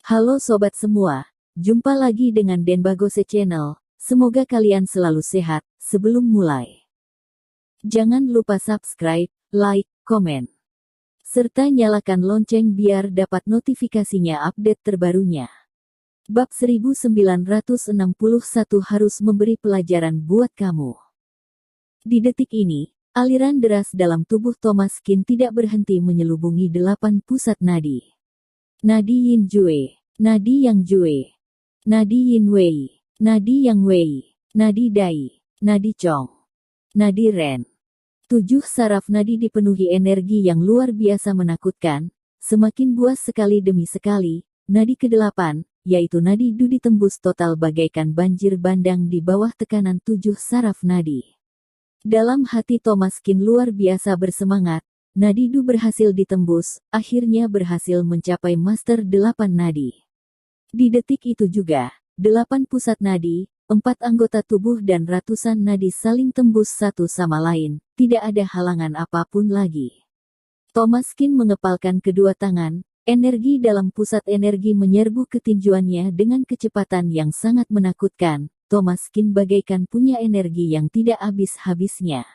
Halo sobat semua, jumpa lagi dengan Denbagose Channel. Semoga kalian selalu sehat. Sebelum mulai, jangan lupa subscribe, like, komen, serta nyalakan lonceng biar dapat notifikasinya update terbarunya. Bab 1961 harus memberi pelajaran buat kamu. Di detik ini, aliran deras dalam tubuh Thomas Kin tidak berhenti menyelubungi 8 pusat nadi. Nadi Yin Jue, Nadi Yang Jue, Nadi Yin Wei, Nadi Yang Wei, Nadi Dai, Nadi Chong, Nadi Ren. 7 saraf nadi dipenuhi energi yang luar biasa menakutkan, semakin buas sekali demi sekali. Nadi ke-8, yaitu nadi Du ditembus total bagaikan banjir bandang di bawah tekanan 7 saraf nadi. Dalam hati Thomas Kin luar biasa bersemangat. Nadi Du berhasil ditembus, akhirnya berhasil mencapai master 8 nadi. Di detik itu juga, 8 pusat nadi, 4 anggota tubuh dan ratusan nadi saling tembus satu sama lain, tidak ada halangan apapun lagi. Thomas Kin mengepalkan kedua tangan, energi dalam pusat energi menyerbu ke tinjuannya dengan kecepatan yang sangat menakutkan. Thomas Kin bagaikan punya energi yang tidak habis-habisnya.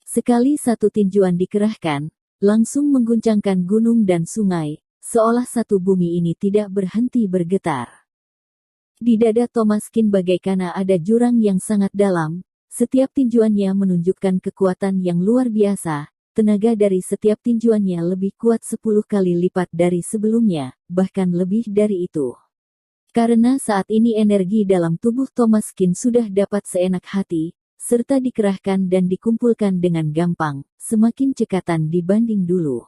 Sekali satu tinjuan dikerahkan, langsung mengguncangkan gunung dan sungai, seolah satu bumi ini tidak berhenti bergetar. Di dada Thomas Kin bagaikan ada jurang yang sangat dalam, setiap tinjuannya menunjukkan kekuatan yang luar biasa, tenaga dari setiap tinjuannya lebih kuat 10 kali lipat dari sebelumnya, bahkan lebih dari itu. Karena saat ini energi dalam tubuh Thomas Kin sudah dapat seenak hati, serta dikerahkan dan dikumpulkan dengan gampang, semakin cekatan dibanding dulu.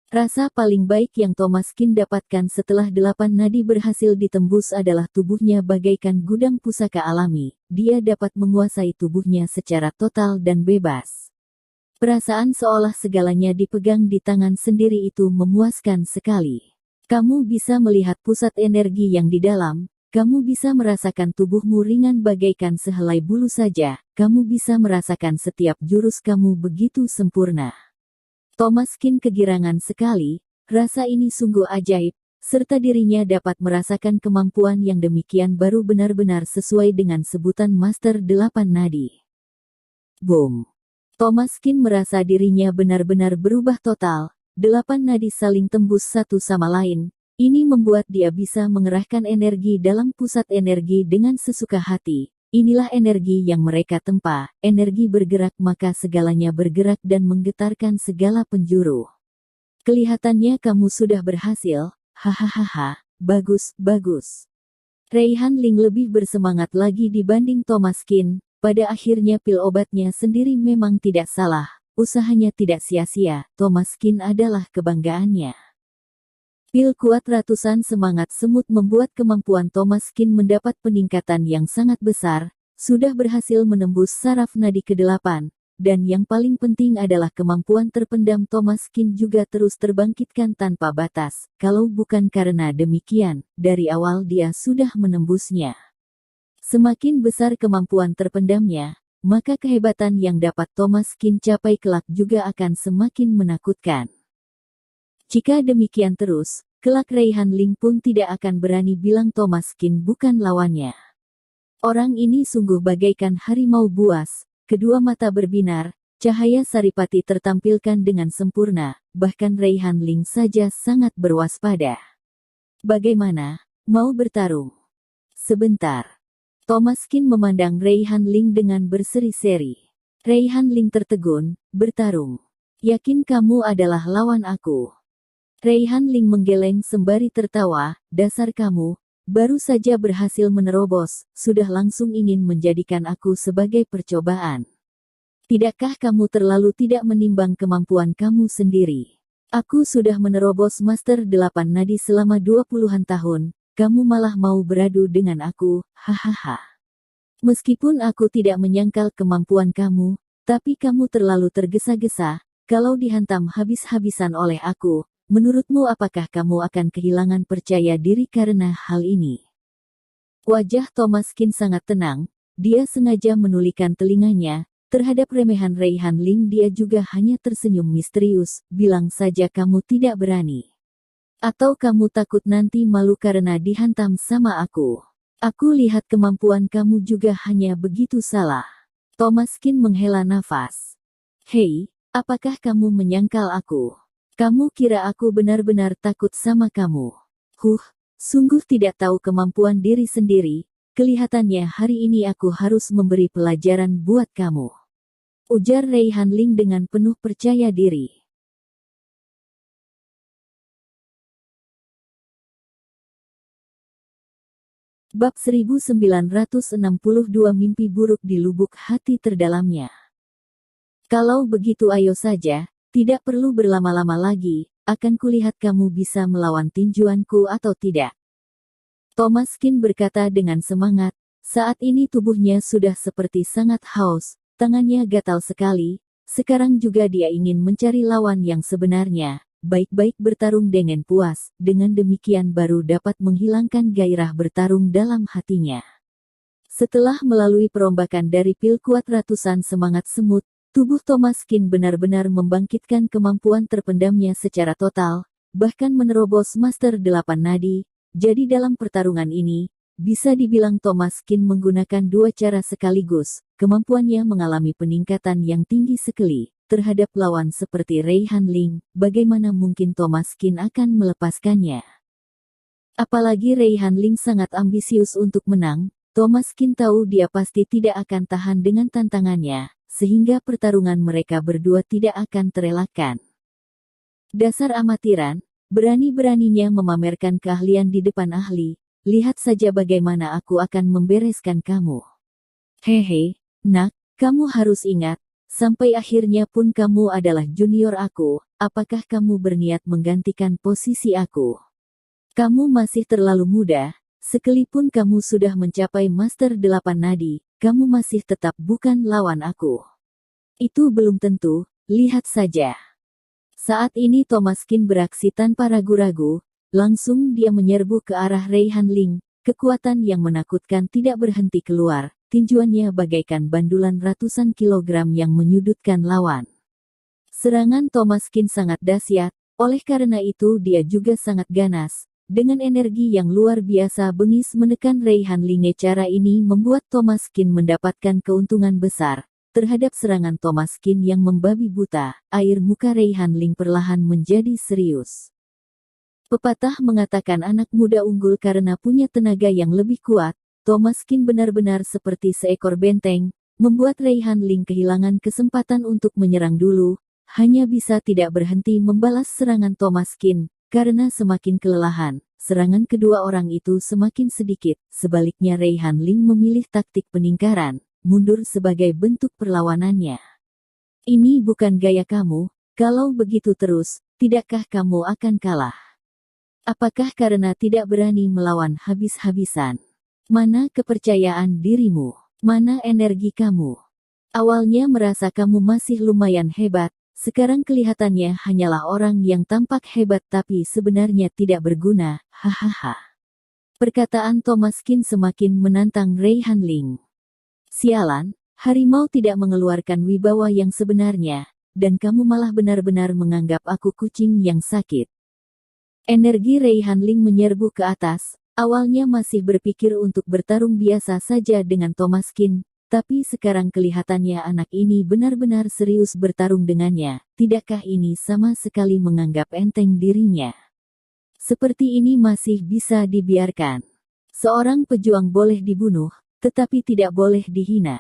Rasa paling baik yang Thomas Kin dapatkan setelah 8 nadi berhasil ditembus adalah tubuhnya bagaikan gudang pusaka alami, dia dapat menguasai tubuhnya secara total dan bebas. Perasaan seolah segalanya dipegang di tangan sendiri itu memuaskan sekali. Kamu bisa melihat pusat energi yang di dalam. Kamu bisa merasakan tubuhmu ringan bagaikan sehelai bulu saja, kamu bisa merasakan setiap jurus kamu begitu sempurna. Thomas Kin kegirangan sekali, rasa ini sungguh ajaib, serta dirinya dapat merasakan kemampuan yang demikian baru benar-benar sesuai dengan sebutan Master 8 Nadi. Boom! Thomas Kin merasa dirinya benar-benar berubah total, 8 nadi saling tembus satu sama lain. Ini membuat dia bisa mengerahkan energi dalam pusat energi dengan sesuka hati. Inilah energi yang mereka tempa, energi bergerak maka segalanya bergerak dan menggetarkan segala penjuru. Kelihatannya kamu sudah berhasil, hahaha, bagus, bagus. Reihan Ling lebih bersemangat lagi dibanding Thomas Kin, pada akhirnya pil obatnya sendiri memang tidak salah, usahanya tidak sia-sia, Thomas Kin adalah kebanggaannya. Pil kuat ratusan semangat semut membuat kemampuan Thomas Kin mendapat peningkatan yang sangat besar, sudah berhasil menembus saraf nadi ke-8, dan yang paling penting adalah kemampuan terpendam Thomas Kin juga terus terbangkitkan tanpa batas, kalau bukan karena demikian, dari awal dia sudah menembusnya. Semakin besar kemampuan terpendamnya, maka kehebatan yang dapat Thomas Kin capai kelak juga akan semakin menakutkan. Jika demikian terus, kelak Reihan Ling pun tidak akan berani bilang Thomas Kin bukan lawannya. Orang ini sungguh bagaikan harimau buas, kedua mata berbinar, cahaya saripati tertampilkan dengan sempurna, bahkan Reihan Ling saja sangat berwaspada. Bagaimana? Mau bertarung? Sebentar. Thomas Kin memandang Reihan Ling dengan berseri-seri. Reihan Ling tertegun, bertarung. Yakin kamu adalah lawan aku? Reihan Ling menggeleng sembari tertawa, dasar kamu, baru saja berhasil menerobos, sudah langsung ingin menjadikan aku sebagai percobaan. Tidakkah kamu terlalu tidak menimbang kemampuan kamu sendiri? Aku sudah menerobos Master 8 Nadi selama 20-an tahun, kamu malah mau beradu dengan aku, hahaha. Meskipun aku tidak menyangkal kemampuan kamu, tapi kamu terlalu tergesa-gesa, kalau dihantam habis-habisan oleh aku. Menurutmu apakah kamu akan kehilangan percaya diri karena hal ini? Wajah Thomas Kin sangat tenang, dia sengaja menulikan telinganya, terhadap remehan Reihan Ling dia juga hanya tersenyum misterius, bilang saja kamu tidak berani. Atau kamu takut nanti malu karena dihantam sama aku? Aku lihat kemampuan kamu juga hanya begitu salah. Thomaskin menghela nafas. Hei, apakah kamu menyangkal aku? Kamu kira aku benar-benar takut sama kamu? Sungguh tidak tahu kemampuan diri sendiri. Kelihatannya hari ini aku harus memberi pelajaran buat kamu. Ujar Rei Hanling dengan penuh percaya diri. Bab 1962 Mimpi buruk di lubuk hati terdalamnya. Kalau begitu ayo saja, tidak perlu berlama-lama lagi, akan kulihat kamu bisa melawan tinjuanku atau tidak. Thomaskin berkata dengan semangat, saat ini tubuhnya sudah seperti sangat haus, tangannya gatal sekali, sekarang juga dia ingin mencari lawan yang sebenarnya. Baik-baik bertarung dengan puas, dengan demikian baru dapat menghilangkan gairah bertarung dalam hatinya. Setelah melalui perombakan dari pil kuat ratusan semangat semut, tubuh Thomaskin benar-benar membangkitkan kemampuan terpendamnya secara total, bahkan menerobos Master 8 Nadi. Jadi dalam pertarungan ini, bisa dibilang Thomaskin menggunakan dua cara sekaligus, kemampuannya mengalami peningkatan yang tinggi sekali. Terhadap lawan seperti Rei Hanling, bagaimana mungkin Thomaskin akan melepaskannya? Apalagi Rei Hanling sangat ambisius untuk menang, Thomaskin tahu dia pasti tidak akan tahan dengan tantangannya, sehingga pertarungan mereka berdua tidak akan terelakkan. Dasar amatiran, berani-beraninya memamerkan keahlian di depan ahli, lihat saja bagaimana aku akan membereskan kamu. Hehe, nak, kamu harus ingat, sampai akhirnya pun kamu adalah junior aku, apakah kamu berniat menggantikan posisi aku? Kamu masih terlalu muda, sekalipun kamu sudah mencapai Master 8 Nadi, kamu masih tetap bukan lawan aku. Itu belum tentu, lihat saja. Saat ini Thomaskin beraksi tanpa ragu-ragu, langsung dia menyerbu ke arah Rei Hanling, kekuatan yang menakutkan tidak berhenti keluar. Tinjuannya bagaikan bandulan ratusan kilogram yang menyudutkan lawan. Serangan Thomaskin sangat dahsyat, oleh karena itu dia juga sangat ganas. Dengan energi yang luar biasa bengis menekan Rei Hanling. Cara ini membuat Thomaskin mendapatkan keuntungan besar. Terhadap serangan Thomaskin yang membabi buta, air muka Rei Hanling perlahan menjadi serius. Pepatah mengatakan anak muda unggul karena punya tenaga yang lebih kuat. Thomaskin benar-benar seperti seekor benteng, membuat Rei Hanling kehilangan kesempatan untuk menyerang dulu, hanya bisa tidak berhenti membalas serangan Thomaskin, karena semakin kelelahan, serangan kedua orang itu semakin sedikit, sebaliknya Rei Hanling memilih taktik peningkaran, mundur sebagai bentuk perlawanannya. Ini bukan gaya kamu, kalau begitu terus, tidakkah kamu akan kalah? Apakah karena tidak berani melawan habis-habisan? Mana kepercayaan dirimu? Mana energi kamu? Awalnya merasa kamu masih lumayan hebat, sekarang kelihatannya hanyalah orang yang tampak hebat tapi sebenarnya tidak berguna, hahaha. Perkataan Thomaskin semakin menantang Rei Hanling. Sialan, harimau tidak mengeluarkan wibawa yang sebenarnya, dan kamu malah benar-benar menganggap aku kucing yang sakit. Energi Rei Hanling menyerbu ke atas. Awalnya masih berpikir untuk bertarung biasa saja dengan Thomaskin, tapi sekarang kelihatannya anak ini benar-benar serius bertarung dengannya. Tidakkah ini sama sekali menganggap enteng dirinya? Seperti ini masih bisa dibiarkan. Seorang pejuang boleh dibunuh, tetapi tidak boleh dihina.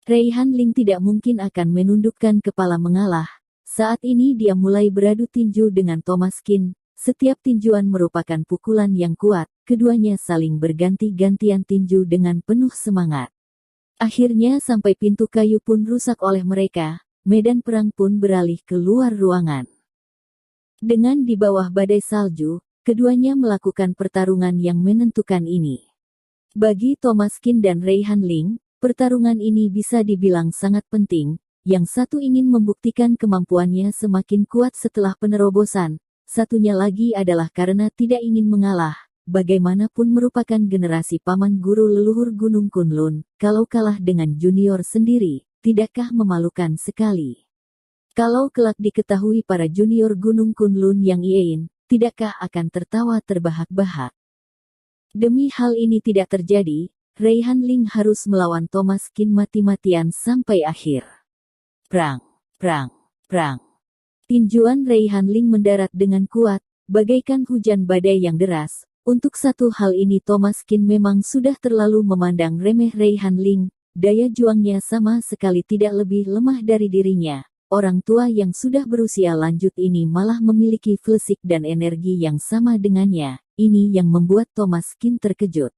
Rei Hanling tidak mungkin akan menundukkan kepala mengalah. Saat ini dia mulai beradu tinju dengan Thomaskin. Setiap tinjuan merupakan pukulan yang kuat, keduanya saling berganti-gantian tinju dengan penuh semangat. Akhirnya sampai pintu kayu pun rusak oleh mereka, medan perang pun beralih ke luar ruangan. Dengan di bawah badai salju, keduanya melakukan pertarungan yang menentukan ini. Bagi Thomaskin dan Rei Hanling, pertarungan ini bisa dibilang sangat penting, yang satu ingin membuktikan kemampuannya semakin kuat setelah penerobosan. Satunya lagi adalah karena tidak ingin mengalah, bagaimanapun merupakan generasi paman guru leluhur Gunung Kunlun, kalau kalah dengan junior sendiri, tidakkah memalukan sekali? Kalau kelak diketahui para junior Gunung Kunlun yang iein, tidakkah akan tertawa terbahak-bahak? Demi hal ini tidak terjadi, Raihan Ling harus melawan Thomas Qin mati-matian sampai akhir. Perang, perang, perang. Tinjuan Raihan Ling mendarat dengan kuat, bagaikan hujan badai yang deras. Untuk satu hal ini Thomas Qin memang sudah terlalu memandang remeh Raihan Ling, daya juangnya sama sekali tidak lebih lemah dari dirinya. Orang tua yang sudah berusia lanjut ini malah memiliki fisik dan energi yang sama dengannya, ini yang membuat Thomas Qin terkejut.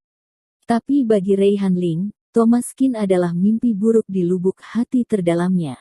Tapi bagi Raihan Ling, Thomas Qin adalah mimpi buruk di lubuk hati terdalamnya.